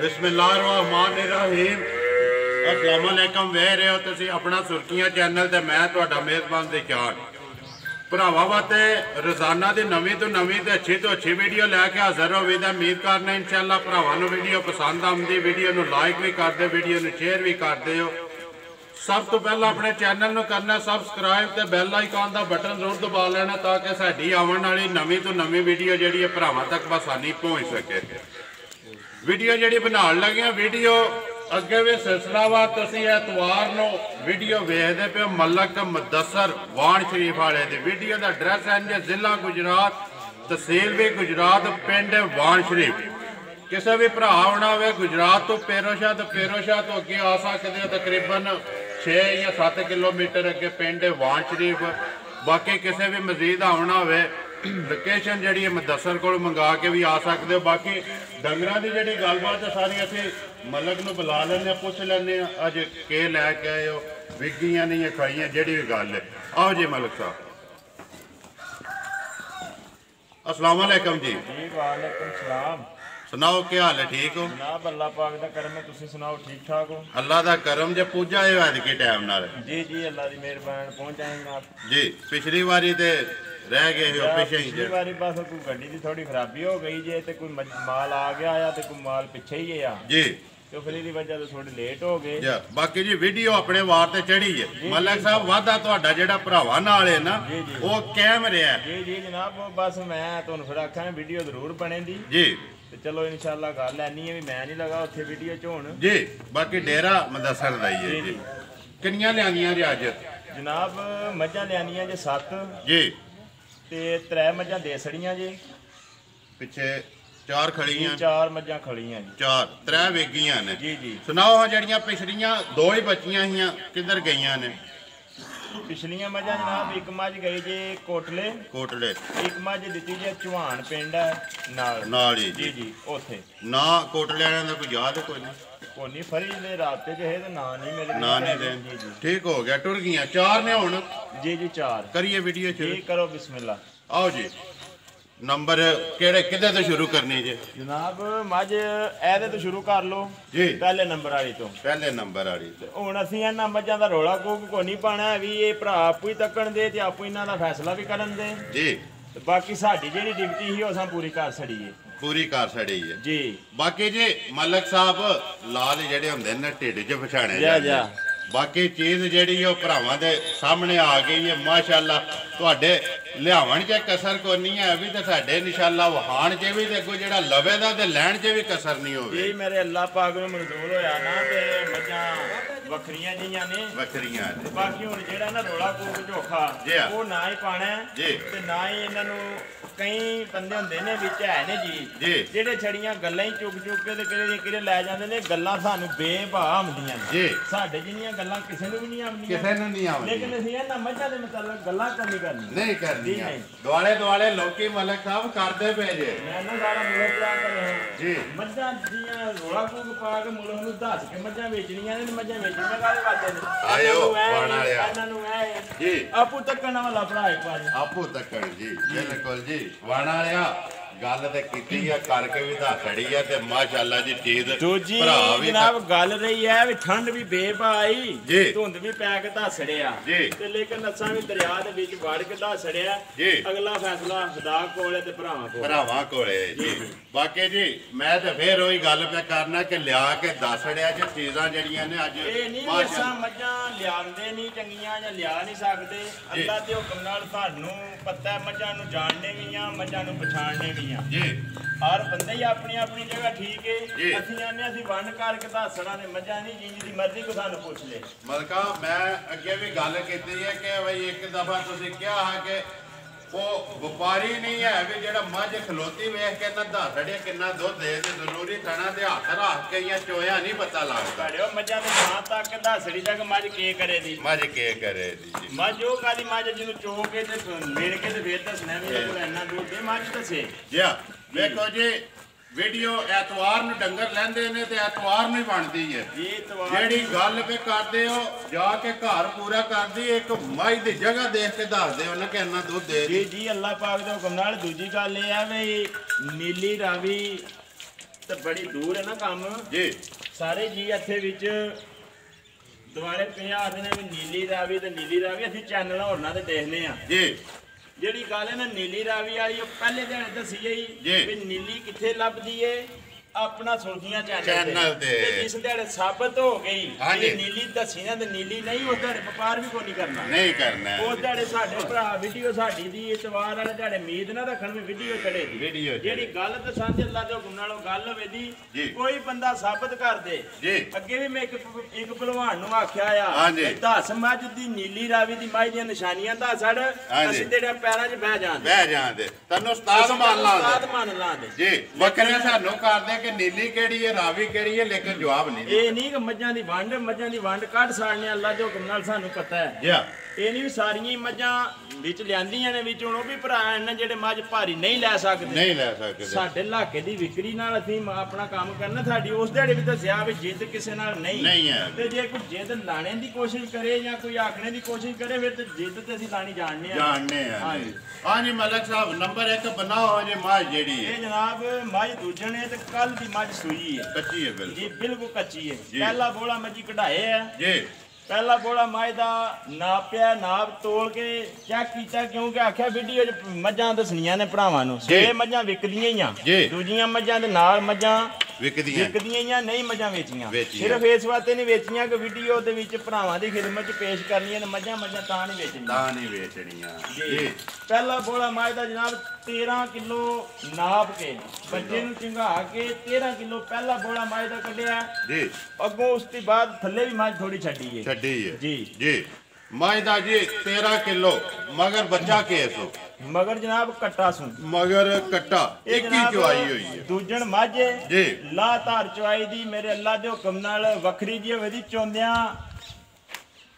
बिस्मिल्लाहिर्रहमानिर्रहीम। अस्सलाम वालेकुम। वेख रहे हो तुसी अपना सुर्खियां चैनल ते मैं तुहाडा मेज़बान दिशान भरावां वास्ते रोजाना की नवीं तो नवीं ते अच्छी वीडियो लैके हाजिर हो। उम्मीद करना इंशाअल्लाह भरावां नूं वीडियो पसंद आउंदी। वीडियो नूं लाइक भी करदे, वीडियो नूं शेयर भी करदे हो। सब तो पहला अपने चैनल नूं करना सबसक्राइब ते बैल आइकन का बटन जरूर दबा लेना ताकि साडी आउण वाली नवीं तो नवीं वीडियो जिहड़ी है भरावां तक आसानी पहुँच सके। वीडियो जिहड़ी बनाउण लगे वीडियो अगे भी सिलसिला वा। तुसीं एतवार नूं वीडियो वेखदे पे मलक मुदस्सर वाण शरीफ वाले दी वीडियो का एड्रैस है जी जिला गुजरात, तहसील भी गुजरात, पिंड वाण शरीफ। किसी भी भरा आना हो गुजरात तो पेरोशाह तो अगे आ सकते हो। तकरीबन 6 या 7 किलोमीटर अगे पिंड वाण शरीफ। बाकी किसी भी मजीद आना हो लोकेशन जी मुदस्सर को मंगा के भी आ सकते हो। बाकी डंगर की जी गलबात सारी असी मलक नूं बुला लें, पुछ लें अज के लैके आए हो, विगियां नहीं खाइया जी भी गल है। आओ जी मलक साहब। अस्सलाम वालेकुम जी। वालेकुम सलाम। सुनाओ क्या हाल है? ठीक हो जनाब? अल्लाह पाक दा करम है, तुसी सुनाओ ठीक ठाक हो? अल्लाह दा करम जे पूजा है आज के टाइम नाल। जी जी अल्लाह दी मेहरबानी पहुंच आएंगे आप जी। पिछली बारी ते रह गए हो पीछे ही। पिछली बारी बस कोई गड्डी दी थोड़ी खराबी हो गई जे ते कोई माल आ गया या ते कोई माल पीछे ही गया जी, तो फिर इहदी वजह तो थोड़ी लेट हो गए। बाकी जी वीडियो अपने वार ते चढ़ी है। मलक साहब वादा तुहाडा जेड़ा भरावां नाल है ना वो कायम रहा है। जी जी जनाब, बस मैं तुहानू फिर आखां वीडियो जरूर बने दी जी। ते चलो इंशाअल्लाह गल ऐनी है भी मैं नहीं लगा उत्थे वीडियो च हुण जी। बाकी डेरा मुदस्सर दा ही है जी। किन्नियां लियांदियां जी अज? जनाब मझां लियानियां जे 7 जी ते 3 मझां देसड़ियां जे, पिछे 4 खड़ियां, 4 मझां खड़ियां जी, 4 3 वेगियां ने। जी जी। सुनाओ हाँ जड़ियां पिछलियां 2 ही बचियां हियां किधर गईयां ने? पिछलियां मझां जनाब एक मझ गई जे कोटले, एक मझ दित्ती जे चौहान पिंड है नाल ही जी जी ओथे ना। कोटले वालियां दा कोई याद है कोई नहीं? कोई नहीं, फरी दे रास्ते च है ते ना नहीं मेरे ना नहीं दे। जी जी ठीक हो गया, टुर गईयां 4 ने हुण। जी जी 4 करिए वीडियो शुरू। जी करो बिस्मिल्लाह। आओ जी। नंबर केड़े किदे तो शुरू करनी जी? जनाब मझ ऐदे तो शुरू कर लो जी, पहले नंबर वाली तो। पहले नंबर वाली हुण असीं इन्हां मझां दा रौला कोई नहीं पाना है भी ये भरा आपू ही तक्कण दे ते आपू इन्हां दा फैसला भी करन दे जी। ते बाकी साडी जेहड़ी ड्यूटी ही ओह असां पूरी कर छड़ी है। पूरी कर छड़ी है जी। बाकी जी मलक साहब लाल जेड़े हुंदे ने ढिड च पछाणे जा बाकी चीज़ जेड़ी ओ भरावां दे सामने आ गई है माशाअल्लाह। तुहाडे लियावण च कसर कोई नहीं है भी ते साडे इंशाअल्लाह वहाण च भी ते अगों जेड़ा लवे दा ते लैण च भी कसर नहीं होवे। जी मेरे अल्लाह पाक नूं मंजूर होया ना ते मझां वखरियां जिहियां ने वखरियां ने। बाकी हुण जेड़ा ना रौला कूक झोखा वो ना ही पाना जी ते ना ही इन्हां नूं कई बंदे हुंदे ने विच है ने जी जेड़े छड़ियां गल्लां ही चुक के ते किहड़े लै जांदे ने। गल्लां सानूं बेभा हुंदियां ने, साडे जिन्नियां गल्लां किसे नूं भी नहीं आउंदियां, किसे नूं नहीं आउंदियां, लेकिन असीं इन्हां मझां दे मतलब गल्लां करनी नहीं करनियां। दुआले दुआले लोकी मलक साहब करदे पे जे मैं ना सारा मुल्क क्या करे जी। मझां जियां रौला कूक पा के मुल्क नूं दस के मझां वेचणियां ने, मझां वेचणियां काहदे वास्ते ने? आयो वाण वालिया इन्हां नूं ऐ जी आपू तक्कण वाला भरा एक बार आपू तक्कण जी बिल्कुल जी। वाण वालिया गल ते कीती है करके भी दस छड़ी है ते माशाअल्लाह जी चीज दूजी जनाब गल रही है भी ठंड भी बेभा आई धुंध भी पै के दस छड़िया ते लेकिन असां भी दरिया दे विच वड़ के दस छड़िया। अगला फैसला खुदा कोल ते भरावां कोल जी। बाकी जी मैं ते फिर वही गल पे करना कि लिया के दस छड़िया च चीज़ां जड़ियां ने अज ਇਹ ਨਹੀਂ ਅਸਾਂ ਮੱਝਾਂ ਲਿਆਉਂਦੇ ਨਹੀਂ ਚੰਗੀਆਂ ਜਾਂ ਲਿਆ ਨਹੀਂ ਸਕਦੇ। ਅੱਲਾ ਦੇ ਹੁਕਮ ਨਾਲ ਤੁਹਾਨੂੰ ਪਤਾ ਹੈ ਮੱਝਾਂ ਨੂੰ ਜਾਣਨੇ ਵੀ ਆ ਮੱਝਾਂ ਨੂੰ ਪਛਾਣਨੇ ਵੀ ਆ ਜੀ। ਹਰ ਬੰਦੇ ਹੀ ਆਪਣੀ ਆਪਣੀ ਜਗ੍ਹਾ ਠੀਕ ਹੈ। ਅਸੀਂ ਆਨੇ ਅਸੀਂ ਵੰਡ ਕਰਕੇ ਦੱਸਣਾ ਨੇ ਮੱਝਾਂ ਨਹੀਂ ਜਿੰਨੀ ਦੀ ਮਰਜ਼ੀ ਕੋ ਸਾਨੂੰ ਪੁੱਛ ਲੈ। ਮਲਕਾ ਮੈਂ ਅੱਗੇ ਵੀ ਗੱਲ ਕੀਤੀ ਹੈ ਕਿ ਬਈ ਇੱਕ ਦਫਾ ਤੁਸੀਂ ਕਿਹਾ ਹੈ ਕਿ ਉਹ ਵਪਾਰੀ ਨਹੀਂ ਹੈ ਵੀ ਜਿਹੜਾ ਮੱਝ ਖਲੋਤੀ ਵੇਖ ਕੇ ਨਾ ਦੱਸੜੇ ਕਿੰਨਾ ਦੁੱਧ ਦੇ ਤੇ ਜ਼ਰੂਰੀ ਥਣਾ ਦੇ ਹੱਥ ਰੱਖ ਕੇ ਜਾਂ ਚੋਇਆ ਨਹੀਂ ਪਤਾ ਲੱਗਦਾ। ਉਹ ਮੱਝਾਂ ਦੇ ਥਾਂ ਤੱਕ ਦੱਸੜੀ ਤੱਕ ਮੱਝ ਕੀ ਕਰੇ ਦੀ ਜੀ। ਮੱਝ ਉਹ ਕਾਦੀ ਮੱਝ ਜਿਹਨੂੰ ਚੋ ਕੇ ਤੇ ਮੇੜ ਕੇ ਤੇ ਫੇਰ ਦੱਸਣਾ ਵੀ ਇਹ ਇੰਨਾ ਦੁੱਧ ਦੇ ਮੱਝ ਦੱਸੇ ਜੀ। ਵੇਖੋ ਜੀ वीडियो एतवार नूं डंगर लैंदे ने ते एतवार नूं ही बनदी है। जेड़ी गल पे करदे हो जाके घर पूरा करदी एक माई दी जगह देख के दस दे उन्हें कि इन्ना दुध दे। जी जी अल्लाह पाक दे हुक्म नाल। दूजी गल ये है वी नीली रावी ਤੇ ਬੜੀ ਦੂਰ ਹੈ ਨਾ ਕੰਮ ਜੀ ਸਾਰੇ ਜੀ ਇੱਥੇ ਵਿੱਚ ਦੁਆਲੇ ਪੰਜਾਬ ਦੇ ਨੇ ਵੀ ਨੀਲੀ ਰਾਵੀ ਤੇ ਨੀਲੀ ਰਾਵੀ ਅਸੀਂ ਚੈਨਲ ਹੋਰਨਾਂ ਤੇ ਦੇਖਦੇ ਆ ਜੀ ਜਿਹੜੀ ਗੱਲ ਹੈ ਨਾ ਨੀਲੀ ਰਾਵੀ ਵਾਲੀ ਉਹ ਪਹਿਲੇ ਦਿਨ ਦੱਸੀ ਗਈ ਵੀ ਨੀਲੀ ਕਿੱਥੇ ਲੱਭਦੀ ਏ ਆਪਣਾ ਸੁਰਖੀਆਂ ਚੈਨਲ ਤੇ ਜਿਸ ਦਿਹਾੜੇ ਸਾਬਤ ਹੋ ਗਈ ਕਿ ਨੀਲੀ ਦੱਸੀ ਨਾ ਤੇ ਨੀਲੀ ਨਹੀਂ ਉਸ ਦਿਹਾੜੇ ਵਪਾਰ ਵੀ ਕੋਈ ਨਹੀਂ ਕਰਨਾ ਉਸ ਦਿਹਾੜੇ ਸਾਡੇ ਭਰਾ ਵੀਡੀਓ ਸਾਡੀ ਦੀ ਇਤਵਾਰ ਵਾਲੇ ਦਿਹਾੜੇ ਉਮੀਦ ਨਾ ਰੱਖਣ ਵੀ ਵੀਡੀਓ ਚੜੇ ਦੀ ਜਿਹੜੀ ਗੱਲ ਦੱਸਾਂ ਤੇ ਅੱਲਾ ਦੇ ਹੁਕਮ ਨਾਲੋਂ ਗੱਲ ਹੋਵੇ ਦੀ ਕੋਈ ਬੰਦਾ ਸਾਬਤ ਕਰ ਦੇ ਅੱਗੇ ਵੀ ਮੈਂ ਇੱਕ ਭਲਵਾਨ ਨੂੰ ਆਖਿਆ ਆ ਦੱਸ ਮੱਝ ਦੀ ਨੀਲੀ ਰਾਵੀ ਦੀ ਮੱਝ ਦੀਆਂ ਨਿਸ਼ਾਨੀਆਂ ਦੱਸ ਛੜ ਅਸੀਂ ਤੇਰੇ ਪੈਰਾਂ 'ਚ ਬਹਿ ਜਾਂਦੇ ਤੈਨੂੰ ਉਸਤਾਦ ਮੰਨ ਲਾਂਦੇ ਜੀ ਬੱਕਰੀਆਂ ਸਾਨੂੰ ਕਰਦੇ ਕਿ ਨੀਲੀ ਕਿਹੜੀ ਹੈ ਰਾਵੀ ਕਿਹੜੀ ਹੈ ਲੇਕਿਨ ਜਵਾਬ ਨਹੀਂ ਇਹ ਨਹੀਂ ਕਿ ਮੱਝਾਂ ਦੀ ਵੰਡ ਕੱਢ ਸਾੜਨੇ ਅੱਲਾ ਦੇ ਹੁਕਮ ਨਾਲ ਸਾਨੂੰ ਪਤਾ ਹੈ ਇਹ ਨਹੀਂ ਵੀ ਸਾਰੀਆਂ ਹੀ ਮੱਝਾਂ ਵਿੱਚ ਲਿਆਂਦੀਆਂ ਨੇ ਵਿੱਚ ਹੁਣ ਉਹ ਵੀ ਭਰਾ ਇਹਨਾਂ ਜਿਹੜੇ ਮੱਝ ਭਾਰੀ ਨਹੀਂ ਲੈ ਸਕਦੇ ਸਾਡੇ ਇਲਾਕੇ ਦੀ ਵਿਕਰੀ ਨਾਲ ਅਸੀਂ ਆਪਣਾ ਕੰਮ ਕਰਨਾ ਸਾਡੀ ਉਸ ਦਿਹਾੜੇ ਵੀ ਦੱਸਿਆ ਵੀ ਜਿੱਦ ਕਿਸੇ ਨਾਲ ਨਹੀਂ ਹੈ ਤੇ ਜੇ ਕੋਈ ਜਿੱਦ ਲਾਣੇ ਦੀ ਕੋਸ਼ਿਸ਼ ਕਰੇ ਜਾਂ ਕੋਈ ਆਖਣੇ ਦੀ ਕੋਸ਼ਿਸ਼ ਕਰੇ ਫਿਰ ਤੇ ਜਿੱਦ ਤੇ ਅਸੀਂ ਲਾਣੀ ਜਾਣਦੇ ਆ ਹਾਂਜੀ ਮਲਕ ਸਾਹਿਬ ਨੰਬਰ 1 ਬਣਾਓ ਜੇ ਮੱਝ ਜਿਹੜੀ ਹੈ ਇਹ ਜਨਾਬ ਮੱਝ ਦੂਜਣ ਹੈ ਤੇ ਕੱਲ ਦੀ ਮੱਝ ਸੂਈ ਹੈ ਕੱਚੀ ਹੈ ਬਿਲਕੁਲ ਜੀ ਬਿਲਕੁਲ ਕੱਚੀ ਹੈ ਪਹਿਲਾ ਬੋਲਾ ਮੱਝੀ ਕਢਾਏ ਹੈ ਜੀ ਪਹਿਲਾ ਬੋਲਾ ਮੱਝ ਦਾ ਨਾਪਿਆ ਨਾਪ ਤੋਲ ਕੇ ਚੈੱਕ ਕੀਤਾ ਕਿਉਂਕਿ ਆਖਿਆ ਵੀਡੀਓ 'ਚ ਮੱਝਾਂ ਦੱਸਣੀਆਂ ਨੇ ਭਰਾਵਾਂ ਨੂੰ 6 ਮੱਝਾਂ ਵਿਕਦੀਆਂ ਹੀ ਆ ਦੂਜੀਆਂ ਮੱਝਾਂ ਦੇ ਨਾਲ ਮੱਝਾਂ ਵਿਕਦੀਆਂ ਹੀ ਆ ਨਹੀਂ ਮੱਝਾਂ ਵੇਚੀਆਂ ਸਿਰਫ ਇਸ ਵਾਸਤੇ ਨਹੀਂ ਵੇਚੀਆਂ ਕਿ ਵੀਡੀਓ ਦੇ ਵਿੱਚ ਭਰਾਵਾਂ ਦੀ ਖਿਦਮਤ 'ਚ ਪੇਸ਼ ਕਰਨੀਆਂ ਨੇ ਮੱਝਾਂ ਤਾਂ ਨਹੀਂ ਵੇਚਣੀਆਂ ਜੀ ਪਹਿਲਾ ਬੋਲਾ ਮੱਝ ਦਾ ਜਨਾਬ 13 ਕਿਲੋ ਨਾਪ ਕੇ ਬੱਚੇ ਨੂੰ ਚੰਗਾ ਕੇ 13 ਕਿਲੋ ਪਹਿਲਾ ਬੋਲਾ ਮੱਝ ਦਾ ਕੱਢਿਆ ਜੀ ਅੱਗੋਂ ਉਸ ਤੋਂ ਬਾਅਦ ਥੱਲੇ ਵੀ ਮੱਝ ਥੋੜੀ ਛੱਡੀ ਹੈ ਜੀ ਮੱਝ ਦਾ ਜੀ 13 ਕਿਲੋ ਮਗਰ ਬੱਚਾ ਕੇਸ ਮਗਰ ਜਨਾਬ ਕੱਟਾ ਸੁਣ ਮਗਰ ਕੱਟਾ ਇੱਕ ਹੀ ਚੁਆਈ ਹੋਈ ਹੈ ਦੂਜਣ ਮੱਝ ਜੀ ਲਾ ਧਾਰ ਚੁਆਈ ਦੀ ਮੇਰੇ ਅੱਲਾ ਦੇ ਹੁਕਮ ਨਾਲ ਵੱਖਰੀ ਜੀ ਹੋਵੇ ਦੀ ਚੋਂਦਿਆਂ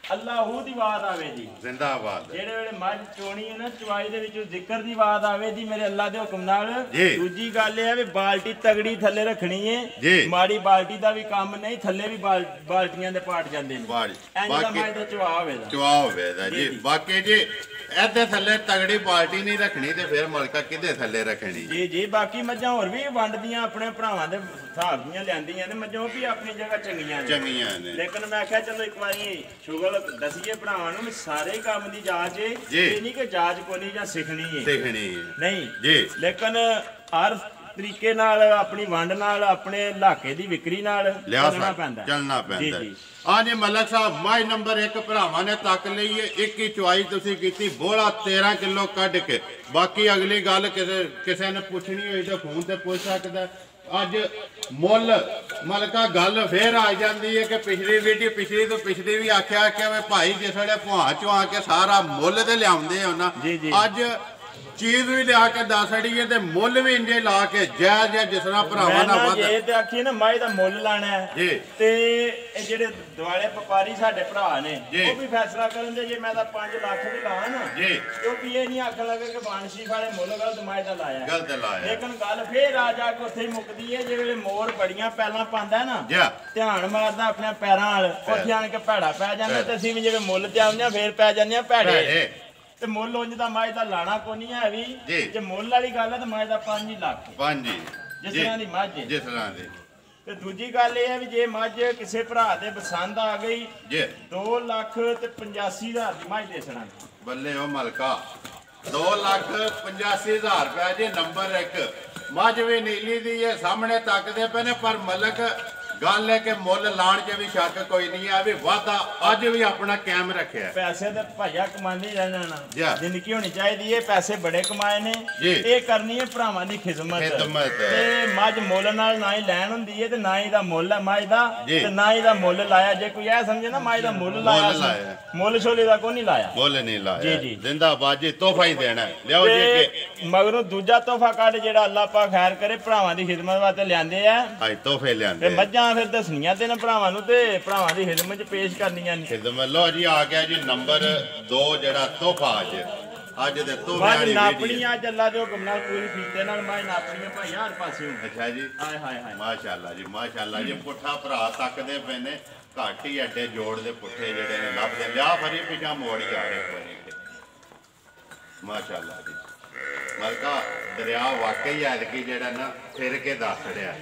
ਅੱਲਾਹੂ ਦੀ ਆਵਾਜ਼ ਆਵੇ ਜੀ ਜ਼ਿੰਦਾਬਾਦ ਜਿਹੜੇ ਵੇਲੇ ਮੱਝ ਚੋਣੀ ਹੈ ਨਾ ਚੁਆਈ ਦੇ ਵਿੱਚ ਜ਼ਿਕਰ ਦੀ ਆਵਾਜ਼ ਆਵੇ ਜੀ ਮੇਰੇ ਅੱਲਾ ਦੇ ਹੁਕਮ ਨਾਲ ਦੂਜੀ ਗੱਲ ਇਹ ਹੈ ਵੀ ਬਾਲਟੀ ਤਗੜੀ ਥੱਲੇ ਰੱਖਣੀ ਹੈ ਮਾੜੀ ਬਾਲਟੀ ਦਾ ਵੀ ਕੰਮ ਨਹੀਂ ਥੱਲੇ ਵੀ ਬਾਲਟੀਆਂ ਦੇ ਪਾਟ ਜਾਂਦੇ ਨੇ ਇੰਜ ਦਾ ਮੱਝ ਦਾ ਚੁਆ ਹੋਵੇਗਾ ਜੀ ਬਾਕੀ ਜੀ ਇੱਥੇ ਥੱਲੇ ਤਗੜੀ ਬਾਲਟੀ ਨਹੀਂ ਰੱਖਣੀ ਤੇ ਫਿਰ ਮਲਕਾ ਕਿੱਦੇ ਥੱਲੇ ਰੱਖਣੀ ਜੀ ਬਾਕੀ ਮੱਝਾਂ ਹੋਰ ਵੀ ਵੰਡਦੀਆਂ ਆਪਣੇ ਭਰਾਵਾਂ ਦੇ ਹਿਸਾਬ ਦੀਆਂ ਲਿਆਂਦੀਆਂ ਨੇ ਮੱਝਾਂ ਵੀ ਆਪਣੀ ਜਗ੍ਹਾ ਚੰਗੀਆਂ ਨੇ ਲੇਕਿਨ ਮੈਂ ਆਖਿਆ ਚਲੋ ਇੱਕ ਵਾਰੀ ਸ਼ੁਗਲ ਦਸੀਏ ਭਰਾਵਾਂ ਨੂੰ ਸਾਰੇ ਕੰਮ ਦੀ ਜਾਂਚ ਹੈ ਇਹ ਨਹੀਂ ਕਿ ਜਾਂਚ ਕੋਨੀ ਜਾਂ ਸਿੱਖਣੀ ਹੈ ਨਹੀਂ ਜੀ ਲੇਕਿਨ ਹਰ ਤਰੀਕੇ ਨਾਲ ਆਪਣੀ ਵੰਡ ਨਾਲ ਆਪਣੇ ਇਲਾਕੇ ਦੀ ਵਿਕਰੀ ਨਾਲ ਚੱਲਣਾ ਪੈਂਦਾ ਜੀ ਹਾਂਜੀ ਮਲਕ ਸਾਹਿਬ ਮੱਝ ਨੰਬਰ 1 ਭਰਾਵਾਂ ਨੇ ਤੱਕ ਲਈ ਹੈ ਇੱਕ ਹੀ ਚੁਆਈ ਤੁਸੀਂ ਕੀਤੀ ਬੋਲਾ 13 ਕਿਲੋ ਕੱਢ ਕੇ ਬਾਕੀ ਅਗਲੀ ਗੱਲ ਕਿਸੇ ਨੇ ਪੁੱਛਣੀ ਹੋਈ ਤਾਂ ਫੋਨ ਤੇ ਪੁੱਛ ਸਕਦਾ ਅੱਜ ਮੁੱਲ ਮਲਕਾ ਗੱਲ ਫੇਰ ਆ ਜਾਂਦੀ ਹੈ ਕਿ ਪਿਛਲੀ ਤੋਂ ਪਿਛਲੀ ਵੀ ਆਖਿਆ ਕਿ ਵੇ ਭਾਈ ਜਿਸ ਵੇਲੇ ਭੁਆ ਚੋਂ ਆ ਕੇ ਸਾਰਾ ਮੁੱਲ ਤੇ ਲਿਆਉਂਦੇ ਹੋ ਨਾ ਅੱਜ ਚੀਜ਼ ਵੀ ਲਿਆ ਕੇ ਦੱਸ ਅੜੀਏ ਤੇ ਮੁੱਲ ਵੀ ਇੰਜੇ ਲਾ ਕੇ ਜਾਇਜ਼ ਜਿਸ ਤਰ੍ਹਾਂ ਭਰਾਵਾਂ ਨਾਲ ਵੱਧ ਜੇ ਤੇ ਆਖੀ ਨਾ ਮਾਈ ਦਾ ਮੁੱਲ ਲਾਣਾ ਹੈ ਤੇ ਇਹ ਜਿਹੜੇ ਦੁਆਲੇ ਵਪਾਰੀ ਸਾਡੇ ਭਰਾ ਨੇ ਉਹ ਵੀ ਫੈਸਲਾ ਕਰਨ ਦੇ ਜੇ ਮੈਂ ਤਾਂ 5 ਲੱਖ ਵੀ ਲਾਵਾਂ ਨਾ ਕਿਉਂਕਿ ਇਹ ਨਹੀਂ ਆਖਣ ਲੱਗੇ ਕਿ ਬਾਣਸ਼ੀ ਵਾਲੇ ਮੁੱਲ ਗਲਤ ਮਾਈ ਦਾ ਲਾਇਆ ਲੇਕਿਨ ਗੱਲ ਫੇਰ ਆ ਜਾ ਕੇ ਉੱਥੇ ਮੁੱਕਦੀ ਹੈ ਜਿਹੜੇ ਮੋਰ ਬੜੀਆਂ ਪਹਿਲਾਂ ਪਾਉਂਦਾ ਨਾ ਧਿਆਨ ਮਾਰਦਾ ਆਪਣੇ ਪੈਰਾਂ ਨਾਲ ਉੱਥੇ ਆਣ ਕੇ ਭੈੜਾ ਪੈ ਜਾਂਦਾ ਤੇ ਅਸੀਂ ਵੀ ਜਿਵੇਂ ਮੁੱਲ ਤੇ ਆਉਂਦੇ ਆ ਫੇਰ ਪੈ ਜਾਂਦੇ ਆ ਭੈੜੇ ਤੇ ਮੁੱਲ ਉਂਝ ਦਾ ਮੱਝ ਦਾ ਲਾਣਾ ਕੋਈ ਨਹੀਂ ਹੈ ਵੀ ਜੇ ਮੁੱਲ ਵਾਲੀ ਗੱਲ ਹੈ ਤਾਂ ਮੱਝ ਦਾ 5 ਲੱਖ ਜਿਸ ਤਰ੍ਹਾਂ ਦੀ ਮੱਝ ਤੇ ਦੂਜੀ ਗੱਲ ਇਹ ਹੈ ਵੀ ਜੇ ਮੱਝ ਕਿਸੇ ਭਰਾ ਦੇ ਪਸੰਦ ਆ ਗਈ 2,85,000 ਦੀ ਮੱਝ ਦੇ ਸਣਾ ਬੱਲੇ ਉਹ ਮਲਕਾ 2,85,000 ਰੁਪਏ ਜੇ ਨੰਬਰ 1 ਮੱਝ ਵੀ ਨੀਲੀ ਦੀ ਹੈ ਸਾਹਮਣੇ ਤੱਕਦੇ ਪਏ ਨੇ ਪਰ ਮਲਕ ਗੱਲ ਹੈ ਕਿ ਮੁੱਲ ਲਾਣ 'ਚ ਵੀ ਸ਼ੱਕ ਕੋਈ ਨਹੀਂ ਆ ਵੀ ਵਾਧਾ ਅੱਜ ਵੀ ਆਪਣਾ ਕਾਇਮ ਰੱਖਿਆ ਪੈਸੇ ਤੇ ਭਾਈਆ ਕਮਾਉਂਦੇ ਰਹਿਣਾ ਨਾ ਜ਼ਿੰਦਗੀ ਹੋਣੀ ਚਾਹੀਦੀ ਹੈ ਪੈਸੇ ਬੜੇ ਕਮਾਏ ਨੇ ਇਹ ਕਰਨੀ ਹੈ ਭਰਾਵਾਂ ਦੀ ਖਿਦਮਤ ਤੇ ਮੱਝ ਮੁੱਲ ਨਾਲ ਨਾ ਹੀ ਲੈਣ ਹੁੰਦੀ ਹੈ ਤੇ ਨਾ ਹੀ ਦਾ ਮੁੱਲ ਹੈ ਮੱਝ ਦਾ ਤੇ ਨਾ ਹੀ ਦਾ ਮੁੱਲ ਲਾਇਆ ਜੇ ਕੋਈ ਇਹ ਸਮਝੇ ਨਾ ਮੱਝ ਦਾ ਮੁੱਲ ਲਾਇਆ ਮੁੱਲ ਛੋਲੇ ਦਾ ਕੋਈ ਨਹੀਂ ਲਾਇਆ ਜੀ ਜਿੰਦਾਬਾਦ ਜੀ ਤੋਹਫਾ ਹੀ ਦੇਣਾ ਲਿਆਓ ਜੀ ਮਗਰੋਂ ਦੂਜਾ ਤੋਹਫਾ ਕੱਢ ਜਿਹੜਾ ਅੱਲਾਹ ਪਾਕ ਖੈਰ ਕਰੇ ਭਰਾਵਾਂ ਦੀ ਖਿਦਮਤ ਵਾਸਤੇ ਲਿਆਂਦੇ ਆ ਤੋਹਫੇ ਲਿਆਂਦੇ ਤੇ ਮੱਝਾਂ ਫਿਰ ਦੱਸਣੀਆਂ ਤੇ ਨਾ ਭਰਾਵਾਂ ਨੂੰ ਤੇ ਭਰਾਵਾਂ ਦੀ ਖਿਦਮਤ 'ਚ ਪੇਸ਼ ਕਰਨੀਆਂ ਨੇ ਖਿਦਮਤ ਲੋ ਜੀ ਆ ਗਿਆ ਜੀ ਨੰਬਰ 2 ਜਿਹੜਾ ਤੋਹਫਾ ਅੱਜ ਦੇ ਤੋਹਫੇ ਵਾਲੀ ਨਾਪਣੀ ਅੱਜ ਅੱਲਾ ਦੇ ਹੁਕਮ ਨਾਲ ਪੂਰੀ ਫੀਤੇ ਨਾਲ ਮੈਂ ਨਾਪਣੀਆਂ ਭਾਈ ਹਰ ਪਾਸੇ ਅੱਛਾ ਜੀ ਹਾਏ ਮਾਸ਼ਾਅੱਲਾ ਜੀ ਪੁੱਠਾ ਭਰਾ ਤੱਕਦੇ ਪਏ ਨੇ ਘੱਟ ਹੀ ਅੱਡੇ ਜੋੜ ਦੇ ਪੁੱਠੇ ਜਿਹੜੇ ਨੇ ਲੱਭਦੇ ਲਿਆ ਫਰੀ ਪਿਛਾ ਮੋੜ ਹੀ ਆ ਰਹੇ ਕੋਈ ਮਾਸ਼ਾਅੱਲਾ ਜੀ ਮਲਕਾ ਦਰਿਆ ਵਾਕਈ ਐਤਕੀ ਜਿਹੜਾ ਨਾ ਫਿਰ ਕੇ ਦੱਸ ਰਿਹਾ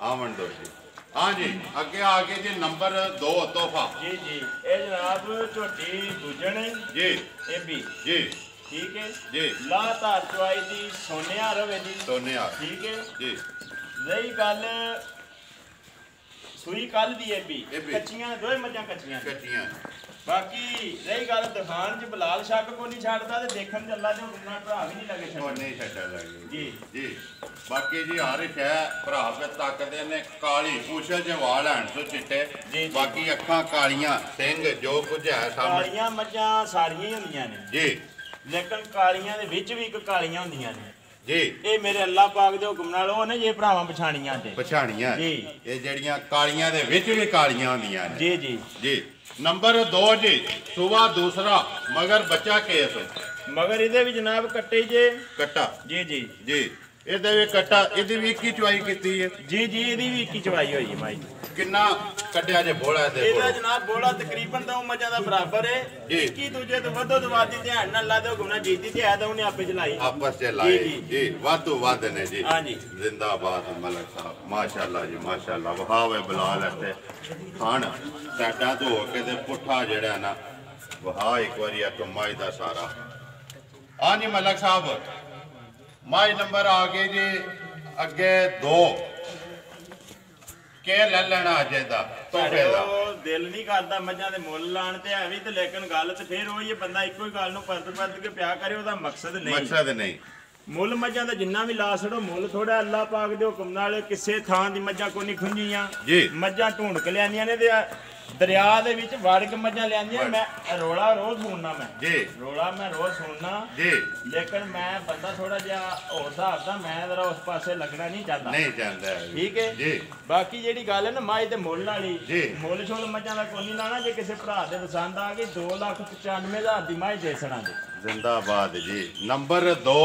ਆਵਣ ਦੋ ਜੀ। हाँ जी अगे आगे जी नंबर 2 तोहफा जी जी ये जनाब झोटी दूजन जी ये भी जी ठीक है जी ला धार चवाई दी सोने रवे दी सोने ठीक है जी। रही गल सुई कल दी ये भी कच्चियां दो मझां कच्चियां बाकी रही गल दुकान च बलाल शक को नहीं छाड़ता ते देखन च अल्लाह दे हुक्म नाल भरा भी नहीं लगे छड्डा नहीं छड्डा लगे जी जी। बाकी जी हर शै भरा पे तकदे ने काली पूछल च वाल हन सो चिट्टे बाकी अखां कालियां सिंह जो कुछ है सामने कालियां मझां सारियां ही हुंदियां ने जी लेकिन कालियां दे विच भी एक कालियां हुंदियां ने जी। ये मेरे अल्लाह पाक दे हुक्म नाल ओह ने जे भरावां पछाणियां जी ये जड़ियां कालियां दे विच भी कालियां हुंदियां ने जी जी जी। नंबर 2 जी सुबह दूसरा मगर बच्चा केस मगर इहदे भी जनाब कट्टे जे कट्टा जी जी जी। ਇਹਦੇ ਵੀ ਕੱਟਾ ਇਹਦੀ ਵੀ 21 ਚਵਾਈ ਕੀਤੀ ਹੈ ਜੀ ਜੀ ਇਹਦੀ ਵੀ 21 ਚਵਾਈ ਹੋਈ ਹੈ ਮਾਈ ਕਿੰਨਾ ਕੱਢਿਆ ਜੇ ਬੋਲਾ ਤੇ ਇਹਦਾ ਜਨਾਬ ਬੋਲਾ ਤਕਰੀਬਨ ਤਾਂ ਮੱਝਾਂ ਦਾ ਬਰਾਬਰ ਹੈ 21 ਦੂਜੇ ਤੋਂ ਵੱਧੋ ਤੋਂ ਵੱਧ ਧਿਆਨ ਨਾਲ ਲਾ ਦਿਓ ਗੁਨਾ ਜੀਤੀ ਤੇ ਆ ਤਾਂ ਉਹਨੇ ਆਪੇ ਚਲਾਈ ਆਪਸ ਚ ਲਾਈ ਜੀ ਵਾਧੂ ਵੱਧ ਨੇ ਜੀ ਹਾਂ ਜੀ ਜ਼ਿੰਦਾਬਾਦ ਮਲਕ ਸਾਹਿਬ ਮਾਸ਼ਾਅੱਲਾ ਜੀ ਮਾਸ਼ਾਅੱਲਾ ਵਹਾਵੇ ਬਲਾਲ ਇੱਥੇ ਖਾਣ ਸਾਡਾ ਧੋ ਕੇ ਤੇ ਪੁੱਠਾ ਜਿਹੜਾ ਨਾ ਵਹਾ ਇੱਕ ਵਾਰੀ ਆ ਕਮਾਈ ਦਾ ਸਾਰਾ ਆ ਨਹੀਂ ਮਲਕ ਸਾਹਿਬ माई नंबर आ गए जी अगे 2 के ले लेना अजे दा तोहफे दा दिल नहीं करदा मझां दे मुੱਲ लाण ते है भी ते लेकिन गल ते फिर ओही बंदा इक्को ही गल नु परत के प्यार करे ओदा मकसद नहीं मुੱਲ मझां दा जिन्ना भी ला छड़ो मुੱਲ थोड़ा अल्लाह पाक दे हुक्म नाल किसे थां दी मझां कोई नहीं खुंजियां मझां ढूंढ के लिआंदियां ने ते दरिया दे विच वड़ के मझां लिआंदियां मैं रोला रोज सुनना मैं जी रोला मैं रोज सुनना जी लेकिन मैं बंदा थोड़ा जिहा होर हिसाब दा मैं जरा उस पासे लगना नहीं चाहता ठीक है जी। बाकी जेहड़ी गल है ना माई ते मुੱਲ वाली मुੱਲ छोड़ मझां दा कोई नहीं लाना जे किसे भरा दे पसंद आ गई 2,95,000 दी माई दे छड़ां दे जिंदाबाद जी। नंबर 2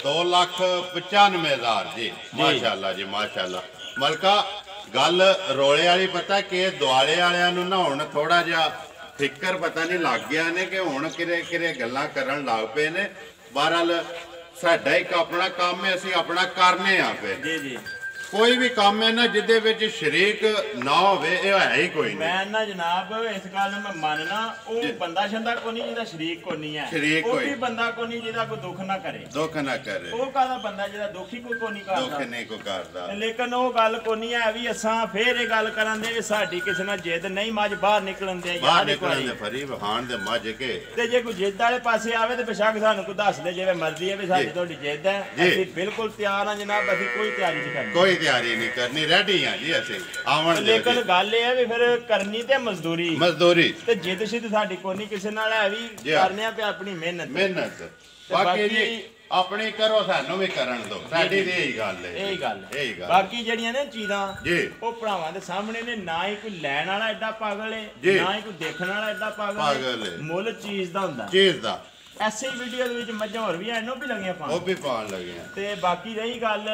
2,95,000 जी माशाअल्लाह जी माशाअल्लाह। मलका गल रोले वाली पता कि दुआले वालियां नूं ना हुण थोड़ा जिहा फिकर पता नहीं लग गया ने कि हुण किरे किरे गल्लां करन लग पे ने। बहरहाल साडा एक अपना काम है असीं अपना करने आ पे जी जी। कोई भी काम है ना जिदे विच शरीक ना होवे ये है ही कोई नहीं। मैं ना जनाब इस गल मैं मानना ओ बंदा शंदा को नहीं जिहदा शरीक को नहीं है शरीक कोई भी बंदा को नहीं जिहदा कोई दुख ना करे ओ कादा बंदा जिहदा दुख ही कोई नहीं करदा दुख नहीं को करदा लेकिन ओ गल को नहीं है भी असां फिर ये गल करांदे कि साडी किसे नाल जिद नहीं मज बाहर निकलन दे बाहर निकलन दे फरी वहान दे मज के ते जे कोई जिद वाले पासे आवे ते बेशक सानू कोई दस दे जिवें मर्जी है भी साडी तोड़ी जिद है असीं बिल्कुल तैयार हां जनाब असीं कोई तैयारी नहीं करनी तैयारी नहीं करनी रेडी हां जी ऐसे आवन दे लेकिन गल ये है भी फिर करनी ते मजदूरी ते जिद शिद साडी कोनी किसे नाल है भी करने पे अपनी मेहनत बाकी जी अपनी करो सानू भी करन दो साडी दी यही गल है बाकी जड़ियां ने चीज़ां जी ओ भरावां दे सामने ने ना ही कोई लैण वाला एडा पागल है ना ही कोई देखण वाला एडा पागल है मुੱਲ चीज़ दा हुंदा चीज़ दा ऐसे ही वीडियो दे विच मझां होर भी हैन ओ भी लगियां पाण ओ भी पाण लगे ते बाकी रही गल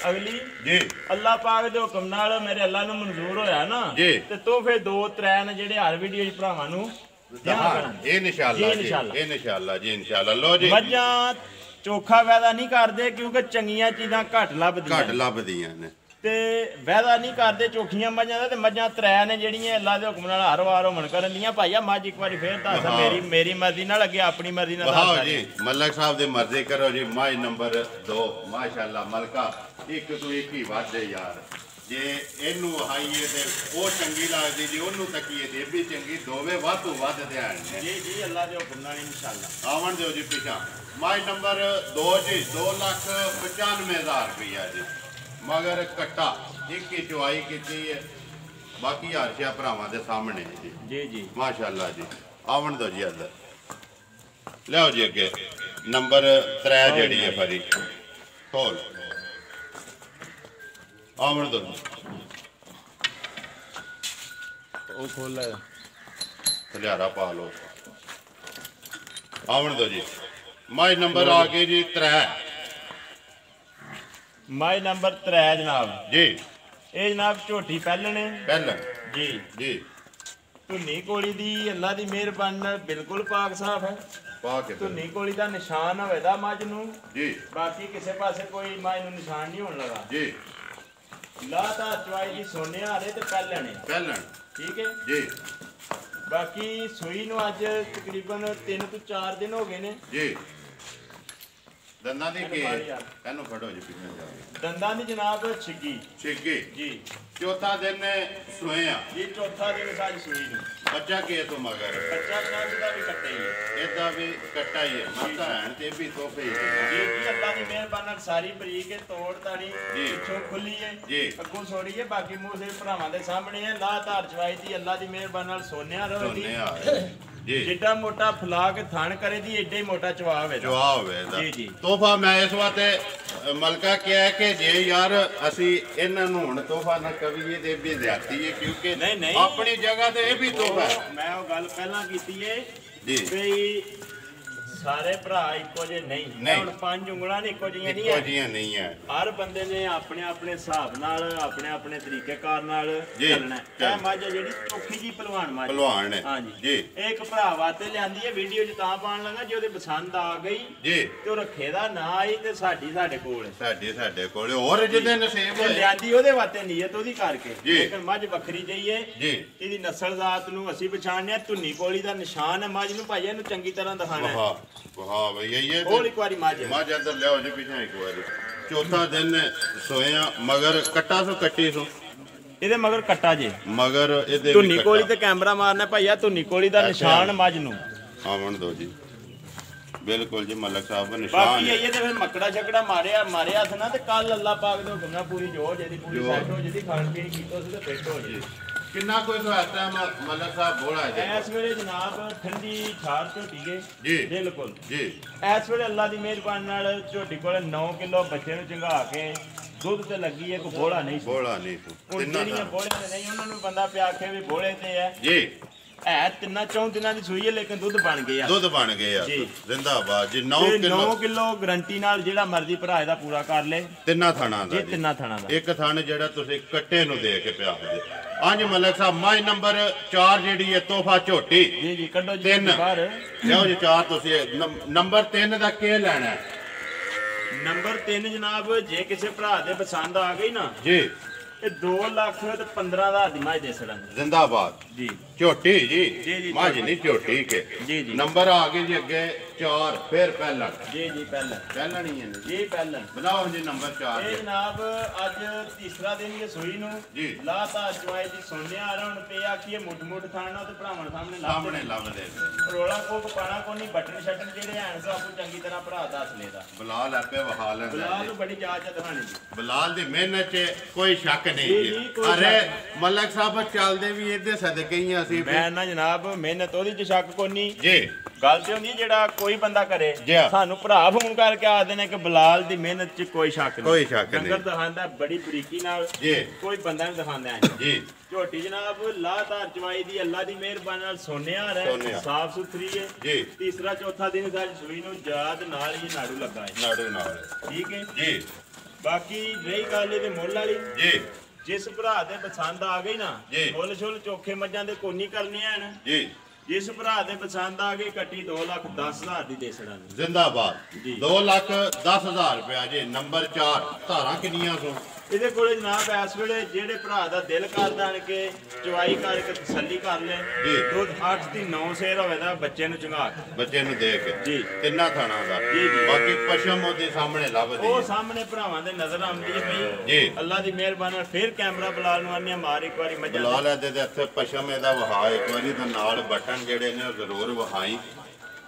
अगली जी अल्लाह पाक दे हुक्म नाल मेरे अल्लाह नूं मंजूर होया ना ते तोहफे 2-3 ने जेहड़े हर वीडियो च भरावां नूं इंशाअल्लाह जी इंशाअल्लाह लो जी मझां चोखा वादा नहीं करदे क्योंकि चंगियां चीज़ां घट लभदियां ने ते वादा नहीं करते चोखियां मझां दा ते मझां 3 ने जेहड़ियां अल्लाह दे हुक्म नाल हर वार होमन करन दियां भाईया मझ एक बारी फिर दस मेरी मर्जी नाल अगे अपनी मर्जी नाल दस जी मलक साहब दी मर्जी करो जी माई नंबर 2 माशाअल्लाह मलका एक तो एक ही वादे यार जे इनू हाईए ते ओ चंगी लगदी जी ओनू तकीए ते भी चंगी दोवे वाधू वध ध्यान जी जी अल्लाह दे हुक्म नाल इंशाअल्लाह आवन दियो जी पिछा माई नंबर 2 जी 2,95,000 रुपया जी मगर कट्टा एक ही चुवाई की है बाकी हारशिया भरावां दे सामने जी जी जी माशाअल्लाह जी आवन दो जी अंदर लियाओ जी अगे नंबर 3 जेड़ी है फरी खोल आवन दो ओ खोल ले लियारा पा लो आवन दो जी माई नंबर आ गए जी 3 माई नंबर 3 जनाब जी ये जनाब झोटी पहलन जी जी धुनी कोली दी अल्लाह दी मेहरबानी नाल बिल्कुल पाक साफ है पाक धुनी कोली दा निशान होवेदा मझ नूं जी बाकी किसे पासे कोई मझ नूं निशान नहीं होण लगा जी ਲਾਤਾ ਚਵਾਈ ਦੀ ਸੋਨੇ ਹਾਰੇ ਤੇ ਪਹਿਲਣੇ ਠੀਕ ਹੈ ਜੀ। ਬਾਕੀ ਸੂਈ ਨੂੰ ਅੱਜ ਤਕਰੀਬਨ 3 ਤੋਂ 4 ਦਿਨ ਹੋ ਗਏ ਨੇ ਜੀ। ਦੰਦਾਂ ਦੀ ਕੀ ਇਹਨੂੰ ਫੜੋ ਜੀ ਪਿੱਛੇ ਜਾ ਦੰਦਾਂ ਦੀ ਜਨਾਬ ਛਿੱਗੀ ਜੀ। ਚੌਥਾ ਦਿਨ ਸੋਏ ਆ ਜੀ। ਚੌਥਾ ਦਿਨ ਸਾਜ ਸੂਈ ਨੂੰ ਬੱਚਾ ਕੀ ਤੋਂ ਮਗਰ ਬੱਚਾ ਜਨਾਬ ਦਾ ਵੀ ਕੱਟੇ ਹੀ ਹੈ ਇਹਦਾ ਵੀ ਕੱਟਾ ਹੀ ਹੈ ਮਾਤਾ ਹੈਣ ਤੇ ਵੀ ਤੋਹਫੇ ਜੀ ਜੀ। ਅੱਲਾ ਦੀ ਮਿਹਰਬਾਨੀ ਨਾਲ ਸਾਰੀ ਬਰੀਕ ਹੈ ਤੋੜ ਤਾੜੀ ਪਿੱਛੋਂ ਖੁੱਲੀ ਹੈ ਜੀ ਅੱਗੋਂ ਛੋੜੀ ਹੈ ਬਾਕੀ ਮੂੰਹ ਦੇ ਭਰਾਵਾਂ ਦੇ ਸਾਹਮਣੇ ਹੈ ਲਾ ਧਾਰ ਚਵਾਈ ਦੀ ਅੱਲਾ ਦੀ ਮਿਹਰਬਾਨੀ ਨਾਲ ਸੋਨਿਆ ਰਹੀ ਜੀ। ਜਿੱਡਾ ਮੋਟਾ ਫਲਾ ਕੇ ਥਣ ਕਰੇ ਦੀ ਏਡਾ ਹੀ ਮੋਟਾ ਜਵਾਬ ਹੈ ਜੀ ਜੀ। ਤੋਹਫਾ ਮੈਂ ਇਸ ਵਾਸਤੇ ਮਲਕਾ ਕਿਹਾ ਕਿ ਜੇ ਯਾਰ ਅਸੀਂ ਇਹਨਾਂ ਨੂੰ ਹੁਣ ਤੋਹਫਾ ਨਾ ਕਵੀਏ ਤੇ ਵੀ ਜ਼ਿਆਦਤੀ ਹੈ ਕਿਉਂਕਿ ਆਪਣੀ ਜਗ੍ਹਾ ਤੇ ਇਹ ਵੀ ਤੋਹਫਾ ਮੈਂ ਉਹ ਗੱਲ ਪਹਿਲਾਂ ਕੀਤੀ ਹੈ ਜੀ ਵੀ ਸਾਰੇ ਭਰਾ ਇੱਕੋ ਜਿਹੇ ਨਹੀਂ ਹੁਣ 5 ਉਂਗਲਾਂ ਨੇ ਇੱਕੋ ਜਿਹੀਆਂ ਨਹੀਂ ਹੈ ਹਰ ਬੰਦੇ ਨੇ ਆਪਣੇ ਆਪਣੇ ਹਿਸਾਬ ਨਾਲ ਆਪਣੇ ਆਪਣੇ ਤਰੀਕੇਕਾਰ ਨਾਲ ਚੱਲਣਾ ਇਹ ਮੱਝ ਜਿਹੜੀ ਚੋਖੀ ਜੀ ਪਹਿਲਵਾਨ ਹੈ ਹਾਂਜੀ ਜੀ। ਇਹ ਇੱਕ ਭਰਾ ਵਾਸਤੇ ਲਿਆਂਦੀ ਹੈ ਵੀਡੀਓ 'ਚ ਤਾਂ ਪਾਉਣ ਲੱਗਾ ਜੇ ਉਹਦੇ ਪਸੰਦ ਆ ਗਈ ਜੀ ਤੇ ਉਹ ਰੱਖੇ ਦਾ ਨਾ ਆਈ ਤੇ ਸਾਡੇ ਕੋਲ ਹੋਰ ਜਿਹਦੇ ਨਸੀਬ ਹੋਏ ਲਿਆਂਦੀ ਉਹਦੇ ਵਾਸਤੇ ਨੀਅਤ ਉਹਦੀ ਕਰਕੇ ਲੇਕਿਨ ਮੱਝ ਵੱਖਰੀ ਜਈ ਹੈ ਇਹਦੀ ਨਸਲ ਜ਼ਾਤ ਨੂੰ ਅਸੀਂ ਪਛਾਣਿਆ ਧੁੰਨੀ ਕੋਲੀ ਦਾ ਨਿਸ਼ਾਨ ਹੈ ਮੱਝ ਨੂੰ ਭਾਈ ਇਹਨੂੰ ਚੰਗੀ ਤਰ੍ਹਾਂ ਦਿਖਾਣਾ ਹੈ ਵਾਹ ਬਈ ਇਹ ਹੋਰ ਇੱਕ ਵਾਰੀ ਮੱਝ ਅੰਦਰ ਲਿਆਓ ਜੀ ਪਿੱਛੇ ਇੱਕ ਵਾਰੀ ਚੌਥਾ ਦਿਨ ਸੋਇਆ ਮਗਰ ਕੱਟਾ ਸੋ ਕੱਟੀ ਸੋ ਇਹਦੇ ਮਗਰ ਕੱਟਾ ਜੇ ਮਗਰ ਇਹਦੇ ਧੁੰਨੀ ਕੋਲੀ ਤੇ ਕੈਮਰਾ ਮਾਰਨਾ ਭਾਈਆ ਧੁੰਨੀ ਕੋਲੀ ਦਾ ਨਿਸ਼ਾਨ ਮੱਝ ਨੂੰ ਆਵਣ ਦੋ ਜੀ ਬਿਲਕੁਲ ਜੀ ਮਲਕ ਸਾਹਿਬ ਦਾ ਨਿਸ਼ਾਨ ਬਾਕੀ ਇਹ ਤੇ ਫਿਰ ਮੱਕੜਾ ਛਕੜਾ ਮਾਰਿਆ ਹੱਥ ਨਾਲ ਤੇ ਕੱਲ ਅੱਲਾ ਪਾਕ ਦੇ ਹੁਕਮ ਨਾਲ ਪੂਰੀ ਜੋ ਜਿਹਦੀ ਪੂਰੀ ਸੈੱਟ ਹੋ ਜਿਹਦੀ ਖਾਣ ਪੀਣ ਕੀਤਾ ਸੀ ਤੇ ਫਿੱਟ ਹੋ ਜੀ। ਕਿੰਨਾ ਕੋਈ ਸਵਾਤਾ ਮਲਕ ਸਾਹਿਬ ਬੋਲਾ ਜੀ ਇਸ ਵੇਲੇ ਜਨਾਬ ਠੰਡੀ ਠਾਰ ਝੋਟੀ ਗਏ ਜੀ ਬਿਲਕੁਲ ਜੀ। ਇਸ ਵੇਲੇ ਅੱਲਾ ਦੀ ਮਿਹਰਬਾਨੀ ਨਾਲ ਝੋਟੀ ਕੋਲ 9 ਕਿਲੋ ਬੱਚੇ ਨੂੰ ਚੰਗਾ ਕੇ ਦੁੱਧ ਤੇ ਲੱਗੀ ਹੈ ਕੋਈ ਬੋਲਾ ਨਹੀਂ ਜਿਹੜੀਆਂ ਬੋਲੇ ਨਹੀਂ ਉਹਨਾਂ ਨੂੰ ਬੰਦਾ ਪਿਆ ਕੇ ਵੀ ਬੋਲੇ ਤੇ ਹੈ ਜੀ। 3-4 ਦਿਨਾਂ ਦੀ ਸੂਈ ਹੈ ਲੇਕਿਨ ਦੁੱਧ ਬਣ ਗਏ ਆ ਜੀ। ਜ਼ਿੰਦਾਬਾਦ ਜੀ। 9 ਕਿਲੋ ਗਰੰਟੀ ਨਾਲ ਜਿਹੜਾ ਮਰਜ਼ੀ ਭਰਾ ਇਹਦਾ ਪੂਰਾ ਕਰ ਲੇ ਤਿੰਨਾਂ ਥਾਣਾ ਦਾ ਇੱਕ ਥਣ ਜਿਹੜਾ ਤੁਸੀਂ ਕੱਟੇ ਨੂੰ ਦੇ ਕੇ ਪਿਆ ਦੇ ਅੱਜ ਮਲਕ ਸਾਹਿਬ ਮਾਈ ਨੰਬਰ 4 ਜਿਹੜੀ ਹੈ ਤੋਹਫਾ ਝੋਟੀ ਜੀ ਕੱਢੋ ਜੀ ਬਾਹਰ ਲਿਓ ਜੀ 4 ਤੁਸੀਂ ਨੰਬਰ 3 ਦਾ ਕੀ ਲੈਣਾ ਨੰਬਰ 3 ਜਨਾਬ ਜੇ ਕਿਸੇ ਭਰਾ ਦੇ ਪਸੰਦ ਆ ਗਈ ਨਾ ਜੀ ਇਹ 2,15,000 ਦੀ ਮੱਝ ਦੇ ਸੜਨ ਜ਼ਿੰਦਾਬਾਦ ਜੀ। ਝੋਟੀ ਜੀ ਮੱਝ ਨਹੀਂ ਝੋਟੀ ਕੇ ਜੀ ਨੰਬਰ ਆ ਗਏ ਜੀ ਅੱਗੇ 4 ਫਿਰ ਪਹਿਲਾਂ ਜੀ ਪਹਿਲਾਂ ਨਹੀਂ ਹੈ ਜੀ ਪਹਿਲਾਂ ਬਣਾਓ ਜੀ ਨੰਬਰ 4 ਇਹ ਜਨਾਬ ਅੱਜ ਤੀਸਰਾ ਦਿਨ ਇਹ ਸੂਈ ਨੂੰ ਲਾਤਾ ਜਵਾਈ ਦੀ ਸੋਨਿਆ ਆ ਹੁਣ ਤੇ ਆਖੀਏ ਮੁੱਢ ਥਾਣਾ ਤੇ ਭਰਾਵਾਂ ਸਾਹਮਣੇ ਲੱਭਦੇ ਰੋਲਾ ਕੋਕ ਪਾਣਾ ਕੋਈ ਨਹੀਂ ਬਟਨ ਸ਼ਟਨ ਜਿਹੜੇ ਹਨ ਸੋ ਆਪੂ ਚੰਗੀ ਤਰ੍ਹਾਂ ਭਰਾ ਦੱਸ ਲੈਦਾ ਬਲਾਲ ਆਪੇ ਵਹਾ ਲੈਂਦਾ ਬਲਾਲ ਨੂੰ ਬੜੀ ਜਾਚ ਦਿਖਾਣੀ ਬਲਾਲ ਦੀ ਮਿਹਨਤ 'ਚ ਕੋਈ ਸ਼ੱਕ ਨਹੀਂ ਜੀ। ਅਰੇ ਮਲਕ ਸਾਹਿਬ ਚੱਲਦੇ ਵੀ ਇਹਦੇ ਸਦਕੇ ਹੀ ਅਸੀਂ ਮੈਂ ਨਾ ਜਨਾਬ ਮਿਹਨਤ ਉਹਦੀ 'ਚ ਸ਼ੱਕ ਕੋਈ ਨਹੀਂ ਜੀ। ਗੱਲ ਤੇ ਹੁੰਦੀ ਜਿਹੜਾ ਕੋਈ ਬੰਦਾ ਕਰੇ ਸਾਨੂੰ ਭਰਾ ਫੋਨ ਕਰਕੇ ਆਖਦੇ ਨੇ ਕਿ ਬਲਾਲ ਦੀ ਮਿਹਨਤ 'ਚ ਕੋਈ ਸ਼ੱਕ ਨਹੀਂ ਡੰਗਰ ਦਿਖਾਉਂਦਾ ਬੜੀ ਬਰੀਕੀ ਨਾਲ ਕੋਈ ਬੰਦਾ ਨਹੀਂ ਦਿਖਾਉਂਦਾ ਜੀ। ਝੋਟੀ ਜਨਾਬ ਲਾਤਾਰ ਚਵਾਈ ਦੀ ਅੱਲਾ ਦੀ ਮਿਹਰਬਾਨੀ ਨਾਲ ਸੋਨਿਆ ਹੈ ਸਾਫ ਸੁਥਰੀ ਹੈ ਜੀ। ਤੀਸਰਾ ਚੌਥਾ ਦਿਨ ਸਾਡੀ ਸੂਈ ਨੂੰ ਯਾਦ ਨਾਲ ਹੀ ਨਾੜੂ ਲੱਗਾ ਹੈ ਠੀਕ ਹੈ ਜੀ। ਬਾਕੀ ਰਹੀ ਗੱਲ ਇਹਦੇ ਮੁੱਲ ਵਾਲੀ ਜੀ ਜਿਸ ਭਰਾ ਦੇ ਪਸੰਦ ਆ ਗਈ ਨਾ ਮੁੱਲ ਛੁੱਲ ਚੋਖੇ ਮੱਝਾਂ ਦੇ ਕੋਨੀ ਕਰਨੀਆਂ ਹਨ ਜੀ। ਜਿਸ ਭਰਾ ਦੇ ਪਸੰਦ ਆ ਗਈ ਕੱਟੀ 2,10,000 ਦੀ ਦੇ ਛੜਾਂਗੇ ਜ਼ਿੰਦਾਬਾਦ 2,10,000 ਰੁਪਇਆ ਜੀ। ਨੰਬਰ 4 ਧਾਰਾਂ ਕਿੰਨੀਆਂ ਸੋ ਇਹਦੇ ਕੋਲੇ ਜਨਾਬ ਇਸ ਵੇਲੇ ਜਿਹੜੇ ਭਰਾ ਦਾ ਦਿਲ ਕਰਦਾ ਆਣ ਕੇ ਚਵਾਈ ਕਰਕੇ ਤਸੱਲੀ ਕਰ ਲੈ ਦੁੱਧ 8 ਦੀ 9 ਸੇਰ ਹੋਵੇ ਦਾ ਬੱਚੇ ਨੂੰ ਚੰਗਾ ਬੱਚੇ ਨੂੰ ਦੇ ਕੇ ਜੀ ਤਿੰਨਾਂ ਥਾਣਾ ਦਾ ਬਾਕੀ ਪਸ਼ਮ ਉਹਦੇ ਸਾਹਮਣੇ ਲੱਭਦੀ ਉਹ ਸਾਹਮਣੇ ਭਰਾਵਾਂ ਦੇ ਨਜ਼ਰ ਆਉਂਦੀ ਹੈ ਪਈ ਜੀ। ਅੱਲਾ ਦੀ ਮਿਹਰਬਾਨੀ ਨਾਲ ਫਿਰ ਕੈਮਰਾ ਬਲਾਲ ਨੂੰ ਆਨੇ ਮਾਰ ਇੱਕ ਵਾਰੀ ਮੱਝਾਂ ਬਲਾਲ ਇਹਦੇ ਦੇ ਇੱਥੇ ਪਸ਼ਮ ਇਹਦਾ ਵਹਾ ਇੱਕ ਵਾਰੀ ਤਾਂ ਨਾਲ ਬਟਨ ਜਿਹੜੇ ਨੇ ਉਹ ਜ਼ਰੂਰ ਵਹਾਈ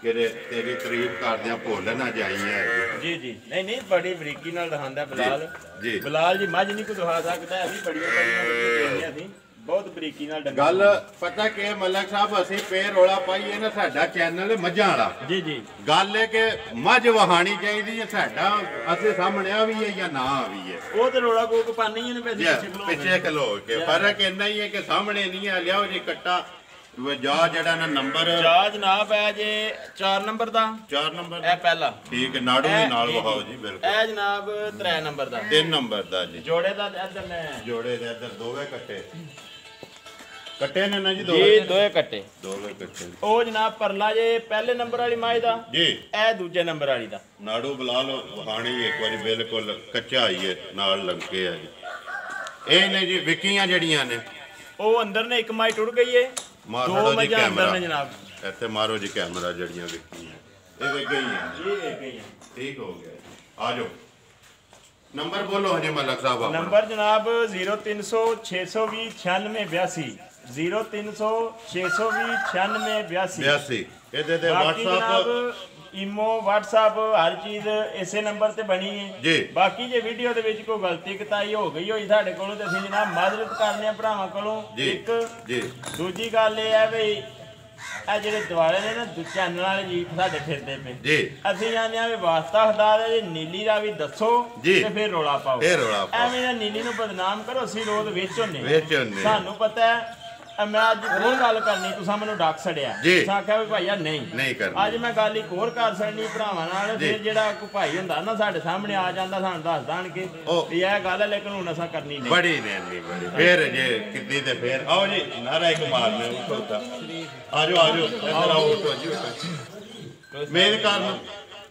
ਕਿ ਤੇਰੀ ਤਾਰੀਫ ਕਰਦਿਆਂ ਭੁੱਲ ਨਾ ਜਾਈ ਹੈ ਜੀ ਜੀ। ਨਹੀਂ ਬੜੀ ਬਰੀਕੀ ਨਾਲ ਦਿਖਾਉਂਦਾ ਬਲਾਲ ਜੀ। ਬਲਾਲ ਜੀ ਮੱਝ ਨਹੀਂ ਕੋਈ ਦਿਖਾ ਸਕਦਾ ਅਸੀਂ ਬੜੀਆਂ ਬੜੀਆਂ ਸੀ ਬਹੁਤ ਬਰੀਕੀ ਨਾਲ ਡੰਗਰ ਗੱਲ ਪਤਾ ਕਿ ਮਲਕ ਸਾਹਿਬ ਅਸੀਂ ਪੇ ਰੋਲਾ ਪਾਈਏ ਨਾ ਸਾਡਾ ਚੈਨਲ ਮੱਝਾਂ ਵਾਲਾ ਜੀ ਗੱਲ ਹੈ ਕਿ ਮੱਝ ਵਹਾਣੀ ਚਾਹੀਦੀ ਹੈ ਸਾਡਾ ਅਸੀਂ ਸਾਹਮਣੇ ਆ ਵੀ ਹੈ ਜਾਂ ਨਾ ਵੀ ਹੈ ਉਹ ਤੇ ਰੋਲਾ ਕੋਕ ਪਾਣੀ ਹੀ ਨੇ ਪਿੱਛੇ ਖਲੋ ਕੇ ਫਰਕ ਇੰਨਾ ਹੀ ਹੈ ਕਿ ਸਾਹਮਣੇ ਨਹੀਂ ਆ ਲਿਆਓ ਜੀ ਕੱਟਾ ਜਾ ਜਿਹੜਾ ਨਾ ਨੰਬਰ ਜਾ ਜਨਾਬ ਹੈ ਜੇ 4 ਨੰਬਰ ਦਾ 4 ਨੰਬਰ ਇਹ ਪਹਿਲਾ ਠੀਕ ਹੈ ਨਾੜੂ ਦੇ ਨਾਲ ਵਹਾਓ ਜੀ ਬਿਲਕੁਲ ਇਹ ਜਨਾਬ 3 ਨੰਬਰ ਦਾ 3 ਨੰਬਰ ਦਾ ਜੀ ਜੋੜੇ ਦਾ ਇੱਧਰ ਨੇ ਜੋੜੇ ਦੇ ਇੱਧਰ ਦੋਵੇਂ ਕੱਟੇ ਨੇ ਨਾ ਜੀ ਦੋਵੇਂ ਕੱਟੇ ਉਹ ਜਨਾਬ ਪਰਲਾ ਜੇ ਪਹਿਲੇ ਨੰਬਰ ਵਾਲੀ ਮਾਈ ਦਾ ਜੀ ਇਹ ਦੂਜੇ ਨੰਬਰ ਵਾਲੀ ਦਾ ਨਾੜੂ ਬਲਾ ਲੋ ਵਹਾਣੀ ਇੱਕ ਵਾਰੀ ਬਿਲਕੁਲ ਕੱਚਾ ਹੀ ਹੈ ਨਾਲ ਲੰਕੇ ਆ ਜੀ ਇਹ ਨੇ ਜੀ ਵਿਕੀਆਂ ਜਿਹੜੀਆਂ ਨੇ ਉਹ ਅੰਦਰ ਨੇ, ਇੱਕ ਮਾਈ ਟੁੱਟ ਗਈ ਏ, ਦੋ ਮੱਝਾਂ ਅੰਦਰ ਨੇ ਜਨਾਬ। ਇੱਥੇ ਮਾਰੋ ਜੀ ਕੈਮਰਾ, ਜਿਹੜੀਆਂ ਵਿਕੀਆਂ ਇਹ ਵਿਕ ਗਈਆਂ, ਇਹ ਵਿਕ ਗਈਆਂ। ਠੀਕ ਹੋ ਗਿਆ। ਆ ਜਾਓ ਨੰਬਰ ਬੋਲੋ ਹਜੇ ਮਲਕ ਸਾਹਿਬ ਆਪਣਾ। ਨੰਬਰ ਜਨਾਬ 0300 620 9682 0300 620 9682। ਇਹਦੇ ਤੇ WhatsApp ਈਮੋ WhatsApp ਹਰ ਚੀਜ਼ ਇਸੇ ਨੰਬਰ ਤੇ ਬਣੀ ਹੈ ਜੀ। ਬਾਕੀ ਜੇ ਵੀਡੀਓ ਦੇ ਵਿੱਚ ਕੋਈ ਗਲਤੀ ਕਤਾਈ ਹੋ ਗਈ ਹੋਈ ਸਾਡੇ ਕੋਲੋਂ ਤੇ ਅਸੀਂ ਜਨਾਬ ਮਾਜ਼ਰਤ ਕਰਨੇ ਆ ਭਰਾਵਾਂ ਕੋਲੋਂ। ਇੱਕ ਜੀ ਦੂਜੀ ਗੱਲ ਇਹ ਹੈ ਵੀ ਇਹ ਜਿਹੜੇ ਦੁਆਲੇ ਨੇ ਨਾ ਚੈਨਲ ਵਾਲੇ ਜੀ ਸਾਡੇ ਫਿਰਦੇ ਪਏ ਜੀ, ਅਸੀਂ ਜਾਂਦੇ ਆ ਵੀ ਵਾਸਤਾ ਖੁਦਾ ਦਾ ਜੇ ਨੀਲੀ ਦਾ ਵੀ ਦੱਸੋ ਤੇ ਫਿਰ ਰੋਲਾ ਪਾਓ। ਐਵੇਂ ਨਾ ਨੀਲੀ ਨੂੰ ਬਦਨਾਮ ਕਰੋ, ਅਸੀਂ ਰੋਜ਼ ਵਿੱਚ ਹੁੰਨੇ ਸਾਨੂੰ ਪਤਾ ਹੈ। ਮੈਂ ਅੱਜ ਹੋਰ ਗੱਲ ਕਰਨੀ, ਤੁਸੀਂ ਮੈਨੂੰ ਡੱਕ ਛੜਿਆ, ਤੁਸੀਂ ਆਖਿਆ ਵੀ ਭਾਈਆ ਨਹੀਂ ਕਰਨੀ। ਅੱਜ ਮੈਂ ਗੱਲ ਇੱਕ ਹੋਰ ਕਰ ਛੜਨੀ ਭਰਾਵਾਂ ਨਾਲ। ਫਿਰ ਜਿਹੜਾ ਕੋਈ ਭਾਈ ਹੁੰਦਾ ਨਾ ਸਾਡੇ ਸਾਹਮਣੇ ਆ ਜਾਂਦਾ, ਸਾਨੂੰ ਦੱਸ ਦਾਣ ਕੇ ਵੀ ਇਹ ਗੱਲ ਹੈ, ਲੇਕਿਨ ਹੁਣ ਅਸਾਂ ਕਰਨੀ ਨਹੀਂ। ਬੜੀ ਨਹੀਂ ਬੜੀ ਫਿਰ ਜੇ ਕਿੱਦੀ ਤੇ ਫਿਰ ਆਓ ਜੀ, ਨਾਰਾ ਇੱਕ ਮਾਰਨੇ ਉੱਠੋ ਤਾਂ ਆ ਜਾਓ ਇੱਧਰ ਆਓ, ਉੱਠੋ ਜੀ ਮੇਨ ਕਾਰਨ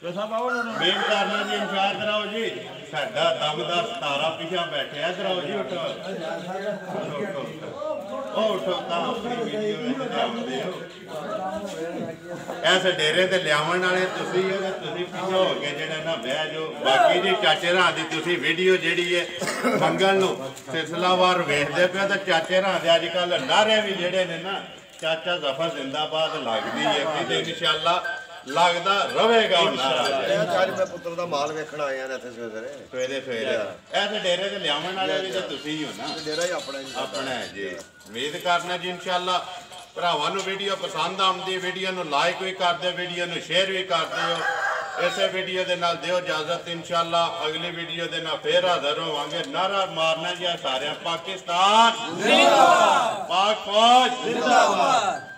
ਮੇਨ ਕਾਰਨ ਜੀ ਇਨਸ਼ਾਅ ਕਰਾਓ ਜੀ। ਸਾਡਾ ਦਮਦਾਰ 17 ਪਿਛਾ ਬੈਠਿਆ, ਇੱਧਰ ਆਓ ਜੀ, ਉੱਠੋ ਉੱਠੋ ਤਾਂ ਆਪਣੀ ਵੀਡੀਓ ਵਿੱਚ ਜਾਉਂਦੇ ਹੋ। ਐਸੇ ਡੇਰੇ ਤੇ ਲਿਆਉਣ ਵਾਲੇ ਤੁਸੀਂ ਹੋ, ਤੁਸੀਂ ਪਿੱਛੇ ਹੋ ਕੇ ਜਿਹੜਾ ਨਾ ਬਹਿ ਜਾਓ। ਬਾਕੀ ਜੀ ਚਾਚੇ ਰਾਂ ਦੀ ਤੁਸੀਂ ਵੀਡੀਓ ਜਿਹੜੀ ਹੈ ਮੰਗਲ ਨੂੰ ਸਿਲਸਿਲਾਵਾਰ ਵੇਖਦੇ ਪਿਓ, ਤਾਂ ਚਾਚੇ ਰਾਂ ਦੇ ਅੱਜ ਕੱਲ ਨਾਰੇ ਵੀ ਜਿਹੜੇ ਨੇ ਨਾ, ਚਾਚਾ ਜ਼ਫਰ ਜ਼ਿੰਦਾਬਾਦ ਲੱਗਦੀ ਹੈ ਤੇ ਇਨਸ਼ਾਅੱਲਾ ਲੱਗਦਾ ਰਵੇਗਾ। ਅੱਜ ਮੈਂ ਪੁੱਤਰ ਦਾ ਮਾਲ ਵੇਖਣ ਆਇਆ ਨੇ ਇੱਥੇ ਸਵੇਰੇ ਐਸੇ ਡੇਰੇ ਤੇ ਲਿਆਉਣ ਵਾਲੇ ਵੀ ਤਾਂ ਤੁਸੀਂ ਹੀ ਹੋ ਨਾ, ਡੇਰਾ ਹੀ ਆਪਣਾ ਜੀ। ਉਮੀਦ ਕਰਨਾ ਜੀ ਇਨਸ਼ਾਅੱਲਾ ਭਰਾਵਾਂ ਨੂੰ ਵੀਡੀਓ ਪਸੰਦ ਆਉਂਦੀ, ਵੀਡੀਓ ਨੂੰ ਲਾਈਕ ਵੀ ਕਰਦੇ, ਵੀਡੀਓ ਨੂੰ ਸ਼ੇਅਰ ਵੀ ਕਰਦੇ ਹੋ। ਇਸੇ ਵੀਡੀਓ ਦੇ ਨਾਲ ਦਿਓ ਇਜਾਜ਼ਤ, ਇਨਸ਼ਾਅੱਲਾ ਅਗਲੀ ਵੀਡੀਓ ਦੇ ਨਾਲ ਫੇਰ ਹਾਜ਼ਰ ਹੋਵਾਂਗੇ। ਨਾਰਾ ਮਾਰਨਾ ਜੀ ਸਾਰਿਆਂ, ਪਾਕਿਸਤਾਨ ਜ਼ਿੰਦਾਬਾਦ, ਪਾਕ ਫੌਜ ਜ਼ਿੰਦਾਬਾਦ।